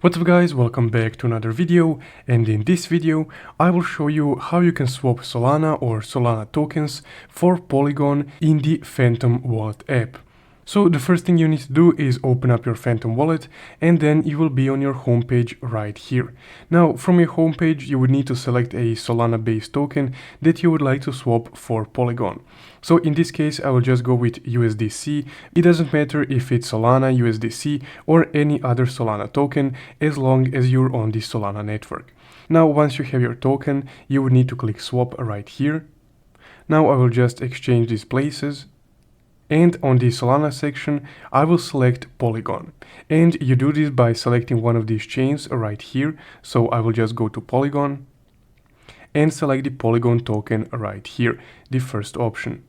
What's up guys, welcome back to another video, and in this video I will show you how you can swap Solana or Solana tokens for Polygon in the Phantom Wallet app. So the first thing you need to do is open up your Phantom Wallet, and then you will be on your homepage right here. Now from your homepage you would need to select a Solana based token that you would like to swap for Polygon. So in this case I will just go with USDC. It doesn't matter if it's Solana, USDC or any other Solana token as long as you're on the Solana network. Now once you have your token you would need to click swap right here. Now I will just exchange these places. And on the Solana section, I will select Polygon. And you do this by selecting one of these chains right here. So I will just go to Polygon and select the Polygon token right here, the first option.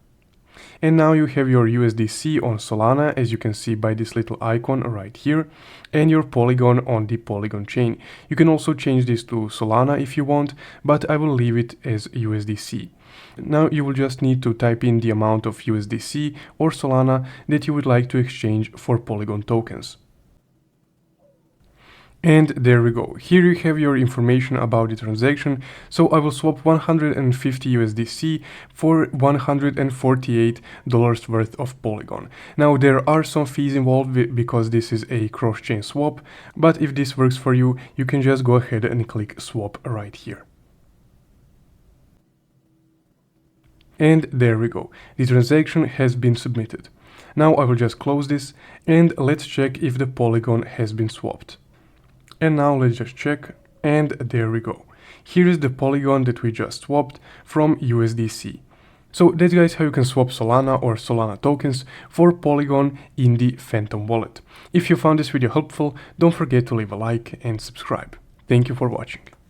And now you have your USDC on Solana, as you can see by this little icon right here, and your Polygon on the Polygon chain. You can also change this to Solana if you want, but I will leave it as USDC. Now you will just need to type in the amount of USDC or Solana that you would like to exchange for Polygon tokens. And there we go. Here you have your information about the transaction. So I will swap 150 USDC for $148 worth of Polygon. Now there are some fees involved because this is a cross-chain swap, but if this works for you, you can just go ahead and click swap right here. And there we go. The transaction has been submitted. Now I will just close this and let's check if the Polygon has been swapped. And now let's just check, and there we go. Here is the Polygon that we just swapped from USDC. So that's guys how you can swap Solana or Solana tokens for Polygon in the Phantom Wallet. If you found this video helpful, don't forget to leave a like and subscribe. Thank you for watching.